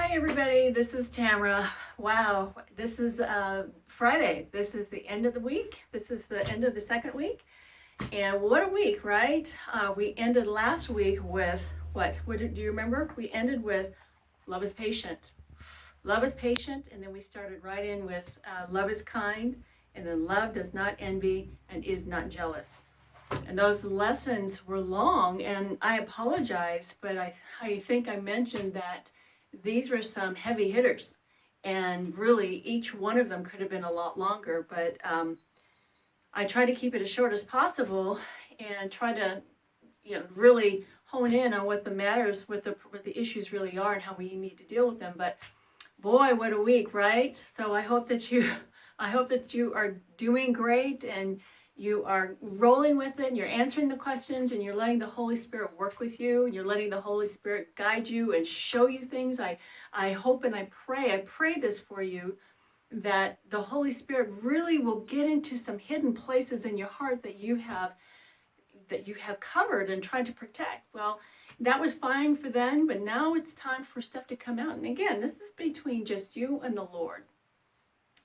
Hi everybody, this is Tamara. Wow, this is Friday. This is the end of the week. This is the end of the second week. And what a week, right? We ended last week with what? Do you remember? We ended with love is patient. Love is patient, and then we started right in with love is kind, and then love does not envy and is not jealous. And those lessons were long, and I apologize, but I think I mentioned that these were some heavy hitters. And really, each one of them could have been a lot longer, but I try to keep it as short as possible and try to, really hone in on what the matters, what the issues really are, and how we need to deal with them. But boy, what a week, right? So I hope that you are doing great and you are rolling with it and you're answering the questions and you're letting the Holy Spirit work with you and you're letting the Holy Spirit guide you and show you things. I hope and I pray this for you, that the Holy Spirit really will get into some hidden places in your heart that you have covered and tried to protect. Well, that was fine for then, but now it's time for stuff to come out. And again, this is between just you and the Lord.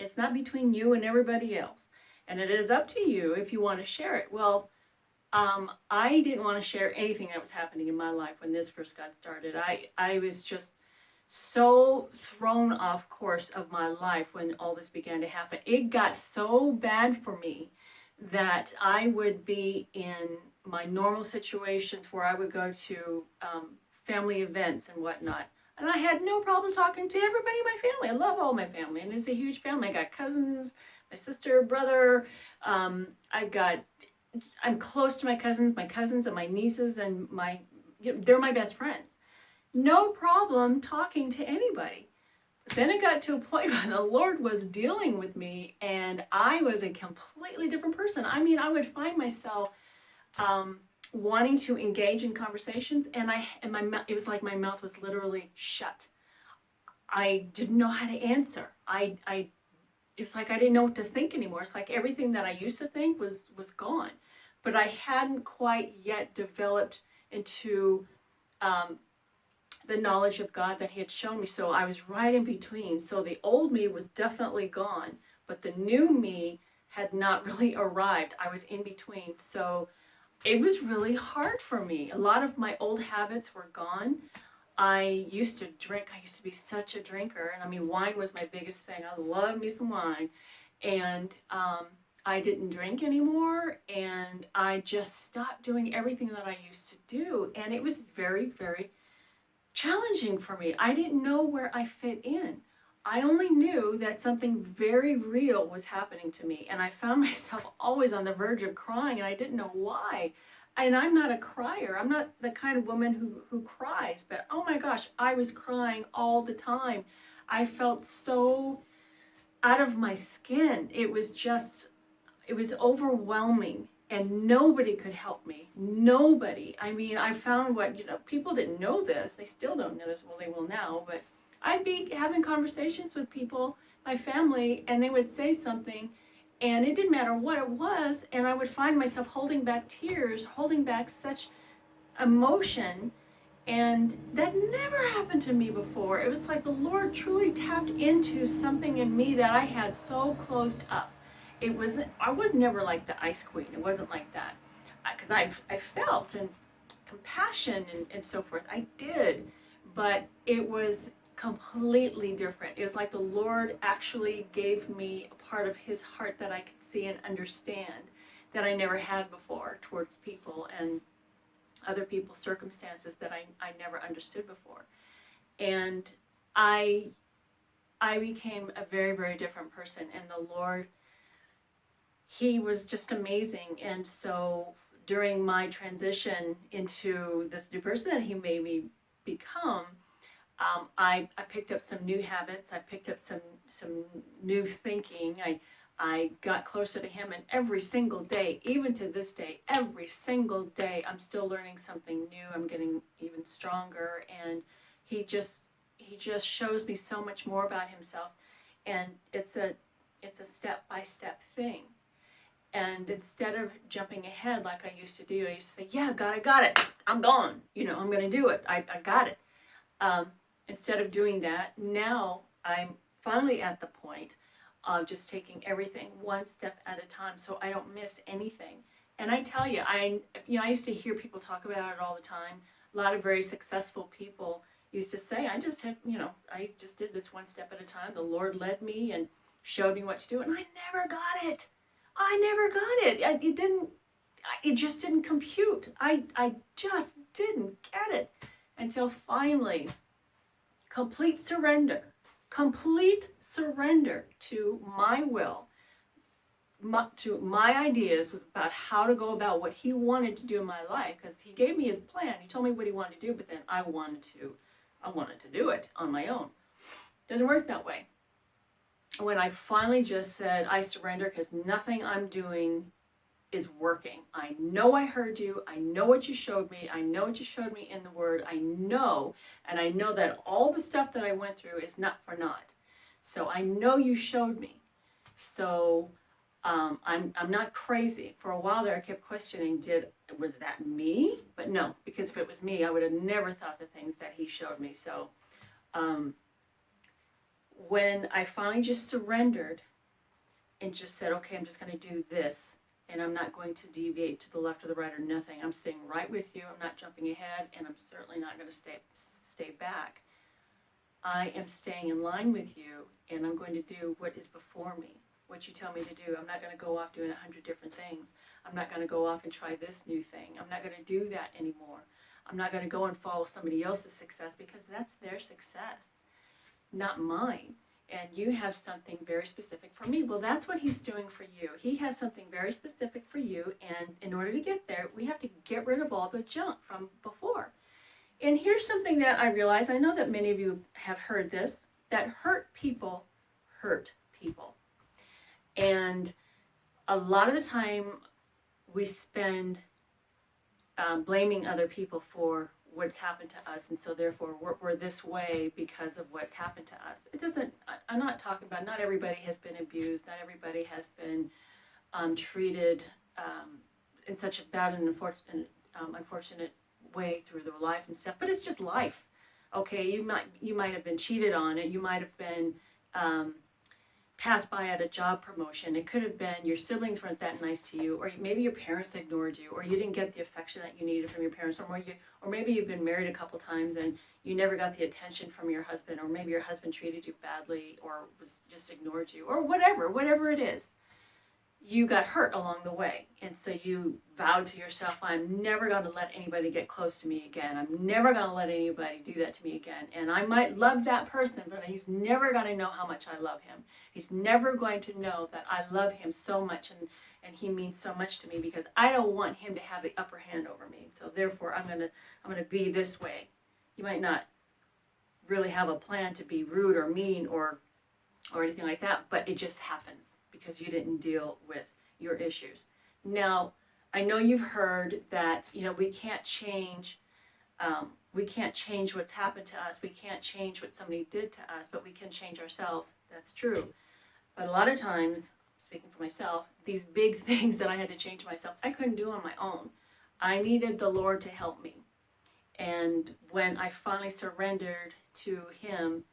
It's not between you and everybody else. And it is up to you if you want to share it. Well, I didn't want to share anything that was happening in my life when this first got started. I was just so thrown off course of my life when all this began to happen. It got so bad for me that I would be in my normal situations where I would go to family events and whatnot. And I had no problem talking to everybody in my family. I love all my family, and it's a huge family. I got cousins, my sister, brother. I'm close to my cousins and my nieces, and they're my best friends. No problem talking to anybody. But then it got to a point where the Lord was dealing with me, and I was a completely different person. I mean, I would find myself wanting to engage in conversations, and it was like my mouth was literally shut. I didn't know how to answer. It's like I didn't know what to think anymore. It's like everything that I used to think was gone, but I hadn't quite yet developed into the knowledge of God that He had shown me. So I was right in between. So the old me was definitely gone, but the new me had not really arrived. I was in between. So it was really hard for me. A lot of my old habits were gone. I used to drink. I used to be such a drinker. And I mean, wine was my biggest thing. I loved me some wine. And I didn't drink anymore. And I just stopped doing everything that I used to do. And it was very, very challenging for me. I didn't know where I fit in. I only knew that something very real was happening to me, and I found myself always on the verge of crying, and I didn't know why. And I'm not a crier. I'm not the kind of woman who cries, but oh my gosh, I was crying all the time. I felt so out of my skin. It was overwhelming, and nobody could help me. Nobody. I mean, I found people didn't know this. They still don't know this. Well, they will now, but I'd be having conversations with people, my family, and they would say something, and it didn't matter what it was, and I would find myself holding back tears, holding back such emotion, and that never happened to me before. It was like the Lord truly tapped into something in me that I had so closed up. I was never like the ice queen. It wasn't like that. Because I felt and compassion and so forth. I did. But it was completely different. It was like the Lord actually gave me a part of His heart that I could see and understand that I never had before towards people and other people's circumstances that I never understood before. And I became a very, very different person. And the Lord, He was just amazing. And so during my transition into this new person that He made me become, I picked up some new habits. I picked up some new thinking. I got closer to Him, and every single day, even to this day, every single day, I'm still learning something new. I'm getting even stronger, and He just shows me so much more about Himself, and it's a step-by-step thing. And instead of jumping ahead like I used to do, I used to say, "Yeah, God, I got it. I'm gone. I'm going to do it. I got it." instead of doing that, now I'm finally at the point of just taking everything one step at a time so I don't miss anything. And I tell you, I used to hear people talk about it all the time. A lot of very successful people used to say, I just did this one step at a time. The Lord led me and showed me what to do, and I never got it. I never got it. It just didn't compute. I just didn't get it until finally complete surrender to my will, to my ideas about how to go about what he wanted to do in my life, because he gave me his plan. He told me what he wanted to do, but then I wanted to do it on my own. Doesn't work that way. When I finally just said I surrender, because nothing I'm doing is working. I know I heard you. I know what you showed me. I know what you showed me in the Word. I know that all the stuff that I went through is not for naught. So I know you showed me. So I'm not crazy. For a while there, I kept questioning, was that me? But no, because if it was me, I would have never thought the things that he showed me. So when I finally just surrendered and just said, okay, I'm just going to do this, and I'm not going to deviate to the left or the right or nothing. I'm staying right with you. I'm not jumping ahead, and I'm certainly not going to stay back. I am staying in line with you, and I'm going to do what is before me, what you tell me to do. I'm not going to go off doing 100 different things. I'm not going to go off and try this new thing. I'm not going to do that anymore. I'm not going to go and follow somebody else's success, because that's their success, not mine. And you have something very specific for me. Well, that's what he's doing for you. He has something very specific for you, and in order to get there, we have to get rid of all the junk from before. And here's something that I realize, I know that many of you have heard this, that hurt people hurt people. And a lot of the time we spend blaming other people for what's happened to us, and so therefore we're this way because of what's happened to us. I'm not talking about, not everybody has been abused, not everybody has been treated in such a bad and unfortunate way through their life and stuff, but it's just life. Okay, you might have been cheated on, and you might have been passed by at a job promotion. It could have been your siblings weren't that nice to you, or maybe your parents ignored you, or you didn't get the affection that you needed from your parents, or maybe you've been married a couple times and you never got the attention from your husband, or maybe your husband treated you badly or just ignored you, or whatever it is. You got hurt along the way, and so you vowed to yourself, I'm never going to let anybody get close to me again. I'm never going to let anybody do that to me again. And I might love that person, but he's never going to know how much I love him. He's never going to know that I love him so much, and he means so much to me, because I don't want him to have the upper hand over me. So therefore, I'm going to be this way. You might not really have a plan to be rude or mean or anything like that, but it just happens because you didn't deal with your issues. Now, I know you've heard that we can't change what's happened to us. We can't change what somebody did to us, but we can change ourselves. That's true. But a lot of times, speaking for myself, these big things that I had to change myself, I couldn't do on my own. I needed the Lord to help me. And when I finally surrendered to him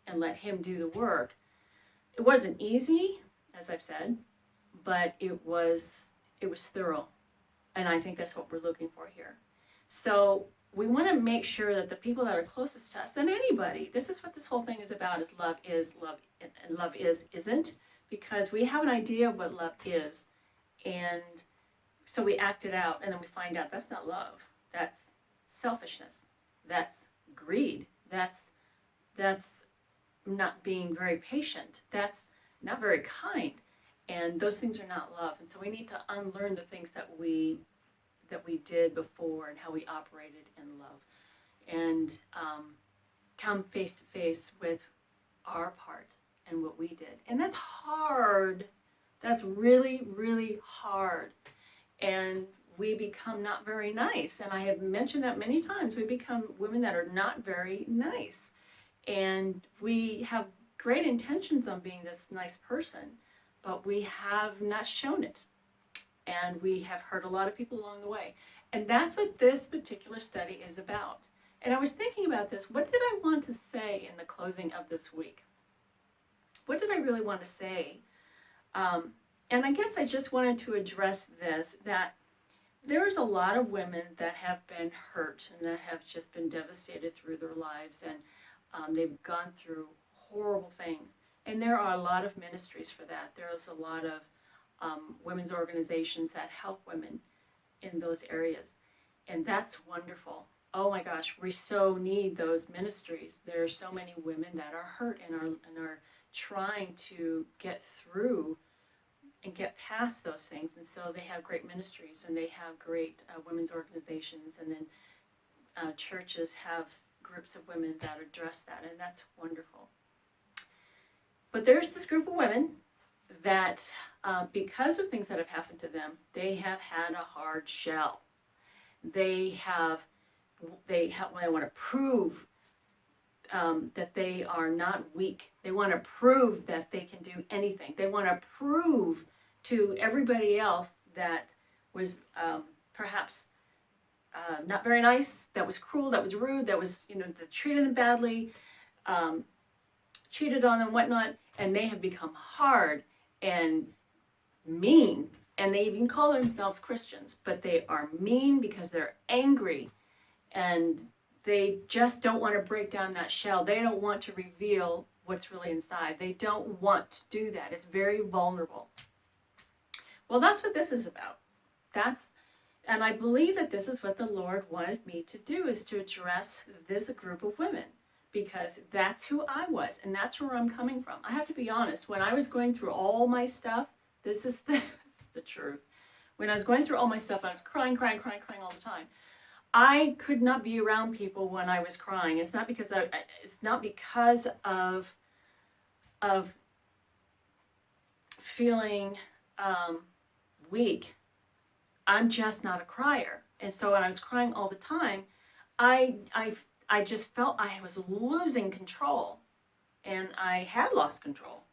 and let him do the work, it wasn't easy, as I've said, but it was thorough. And I think that's what we're looking for here. So we want to make sure that the people that are closest to us, and anybody, this is what this whole thing is about, is love, and love isn't, because we have an idea of what love is, and so we act it out, and then we find out that's not love. That's selfishness. That's greed. That's not being very patient. That's not very kind. And those things are not love. And so we need to unlearn the things that we did before and how we operated in love, and come face to face with our part and what we did. And that's hard. That's really, really hard. And we become not very nice. And I have mentioned that many times. We become women that are not very nice. And we have great intentions on being this nice person, but we have not shown it. And we have hurt a lot of people along the way. And that's what this particular study is about. And I was thinking about this. What did I want to say in the closing of this week? What did I really want to say? And I guess I just wanted to address this, that there's a lot of women that have been hurt and that have just been devastated through their lives, and they've gone through horrible things. And there are a lot of ministries for that. There's a lot of women's organizations that help women in those areas. And that's wonderful. Oh my gosh, we so need those ministries. There are so many women that are hurt and are trying to get through and get past those things. And so they have great ministries, and they have great women's organizations, and then churches have groups of women that address that, and that's wonderful. But there's this group of women that, because of things that have happened to them, they have had a hard shell. They want to prove that they are not weak. They want to prove that they can do anything. They want to prove to everybody else that was perhaps not very nice, that was cruel, that was rude, that was, that treated them badly, cheated on them, whatnot, and they have become hard and mean, and they even call themselves Christians, but they are mean because they're angry, and they just don't want to break down that shell. They don't want to reveal what's really inside. They don't want to do that. It's very vulnerable. Well, that's what this is about. And I believe that this is what the Lord wanted me to do, is to address this group of women, because that's who I was, and that's where I'm coming from. I have to be honest. When I was going through all my stuff, this is the truth. When I was going through all my stuff, I was crying all the time. I could not be around people when I was crying. It's not because of feeling weak. I'm just not a crier. And so when I was crying all the time, I just felt I was losing control, and I had lost control.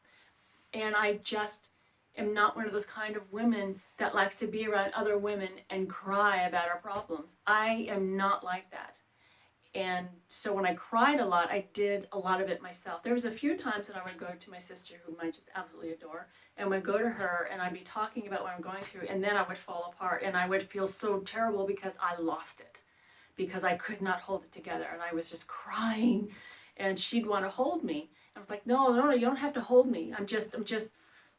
And I just am not one of those kind of women that likes to be around other women and cry about our problems. I am not like that. And so when I cried a lot, I did a lot of it myself. There was a few times that I would go to my sister, whom I just absolutely adore, and would go to her and I'd be talking about what I'm going through, and then I would fall apart and I would feel so terrible because I lost it, because I could not hold it together, and I was just crying, and she'd want to hold me. I was like, no, you don't have to hold me. I'm just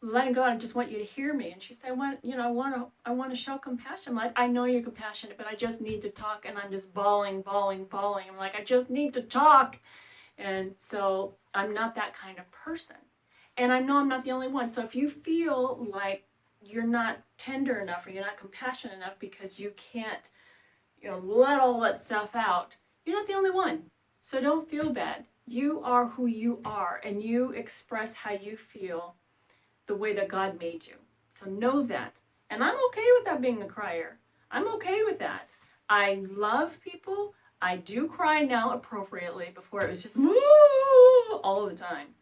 letting go. I just want you to hear me. And she said, I want to show compassion. I'm like, I know you're compassionate, but I just need to talk. And I'm just bawling. I'm like, I just need to talk. And so I'm not that kind of person. And I know I'm not the only one. So if you feel like you're not tender enough, or you're not compassionate enough because you can't, let all that stuff out, you're not the only one. So don't feel bad. You are who you are, and you express how you feel the way that God made you. So know that. And I'm okay with that, being a crier. I'm okay with that. I love people. I do cry now appropriately. Before it was just all the time.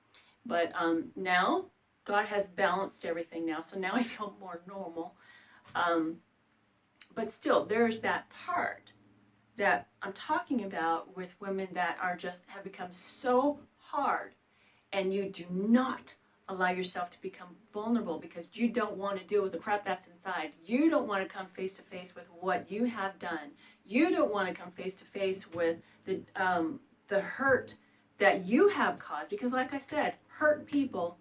But now God has balanced everything now. So now I feel more normal. But still, there's that part that I'm talking about with women that have become so hard, and you do not allow yourself to become vulnerable because you don't want to deal with the crap that's inside. You don't want to come face to face with what you have done. You don't want to come face to face with the hurt that you have caused, because like I said, hurt people,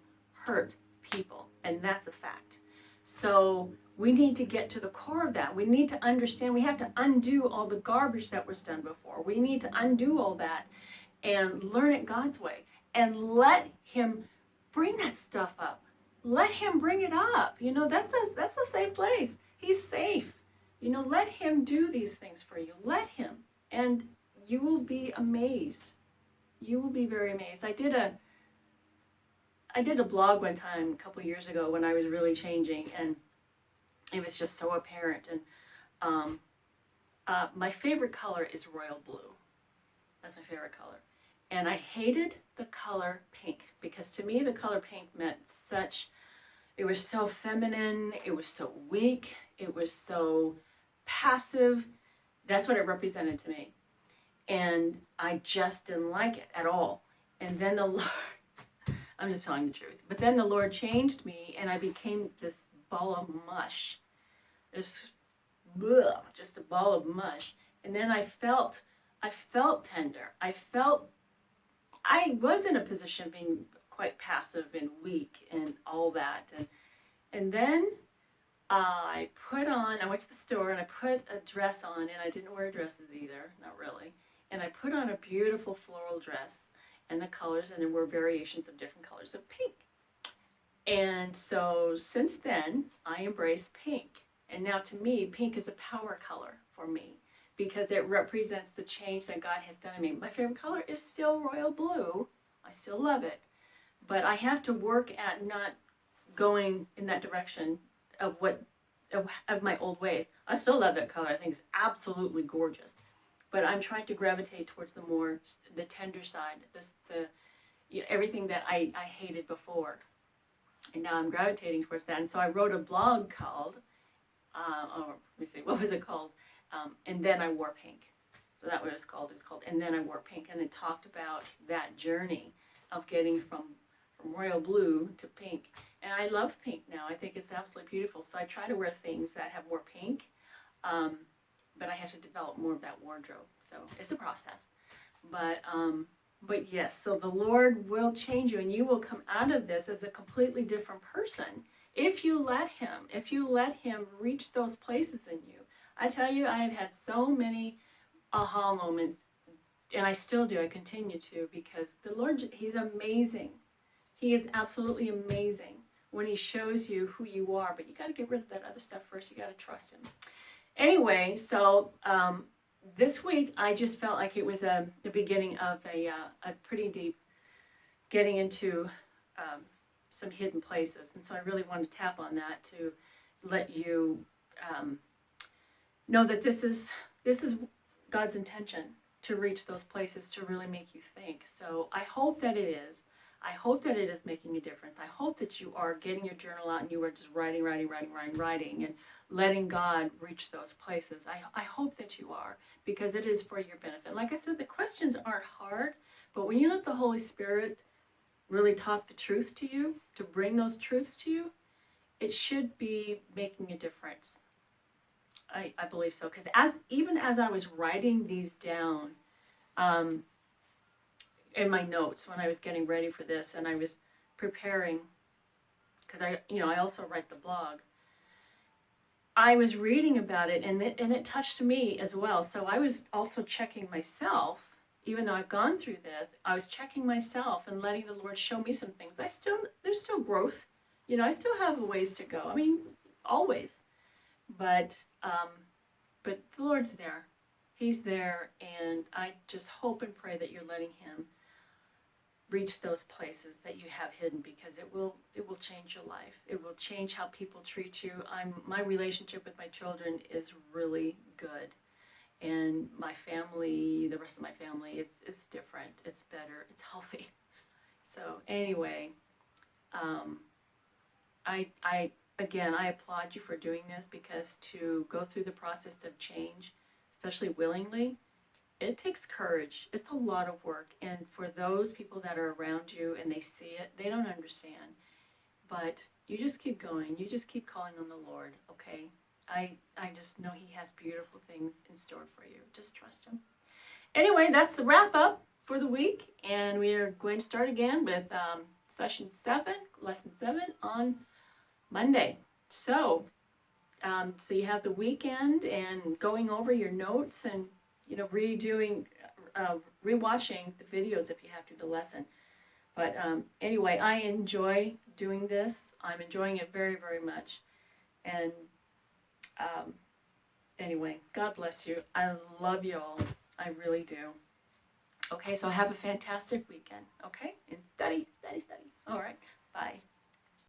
and that's a fact. So we need to get to the core of that. We need to understand. We have to undo all the garbage that was done before. We need to undo all that and learn it God's way, and let Him bring that stuff up. Let Him bring it up. That's a safe place. He's safe. Let Him do these things for you. Let Him. And you will be amazed. You will be very amazed. I did a blog one time a couple years ago when I was really changing, and it was just so apparent. And my favorite color is royal blue. That's my favorite color. And I hated the color pink, because to me the color pink meant it was so feminine, it was so weak, it was so passive. That's what it represented to me. And I just didn't like it at all. And then the Lord, I'm just telling the truth, but then the Lord changed me and I became this ball of mush. This, just a ball of mush. And then I felt tender. I was in a position of being quite passive and weak and all that. And then I went to the store and I put a dress on, and I didn't wear dresses either, not really. And I put on a beautiful floral dress, and the colors, and there were variations of different colors of pink. And so since then, I embrace pink. And now to me, pink is a power color for me because it represents the change that God has done in me. My favorite color is still royal blue. I still love it. But I have to work at not going in that direction of my old ways. I still love that color. I think it's absolutely gorgeous. But I'm trying to gravitate towards the tender side, everything that I hated before. And now I'm gravitating towards that. And so I wrote a blog called, let me see, what was it called? And Then I Wore Pink. So that was called. It was called And Then I Wore Pink. And it talked about that journey of getting from royal blue to pink. And I love pink now. I think it's absolutely beautiful. So I try to wear things that have more pink. But I have to develop more of that wardrobe. So it's a process. But yes, so the Lord will change you, and you will come out of this as a completely different person if you let Him reach those places in you. I tell you, I have had so many aha moments, and I still do. I continue to, because the Lord, He's amazing. He is absolutely amazing when He shows you who you are. But you got to get rid of that other stuff first. You got to trust Him. Anyway, so this week I just felt like it was the beginning of a pretty deep getting into some hidden places, and so I really want to tap on that to let you know that this is God's intention, to reach those places, to really make you think. So I hope that it is. I hope that it is making a difference. I hope that you are getting your journal out and you are just writing, and letting God reach those places. I hope that you are, because it is for your benefit. Like I said, the questions aren't hard, but when you let the Holy Spirit really talk the truth to you, to bring those truths to you, it should be making a difference. I believe so, because even as I was writing these down, in my notes when I was getting ready for this, and I was preparing, because I also write the blog. I was reading about it, and it touched me as well. So I was also checking myself, even though I've gone through this. I was checking myself and letting the Lord show me some things. There's still growth. I still have a ways to go. I mean, always, but the Lord's there. He's there, and I just hope and pray that you're letting Him reach those places that you have hidden, because it will change your life. It will change how people treat you. My relationship with my children is really good, and my family, the rest of my family, it's different. It's better. It's healthy. So anyway, I applaud you for doing this, because to go through the process of change, especially willingly, it takes courage. It's a lot of work. And for those people that are around you and they see it, they don't understand. But you just keep going. You just keep calling on the Lord, okay? I just know He has beautiful things in store for you. Just trust Him. Anyway, that's the wrap up for the week. And we are going to start again with lesson 7 on Monday. So you have the weekend and going over your notes and rewatching the videos if you have to, the lesson. But anyway, I enjoy doing this. I'm enjoying it very, very much. And anyway, God bless you. I love you all. I really do. Okay, so have a fantastic weekend. Okay, and study. All right, bye.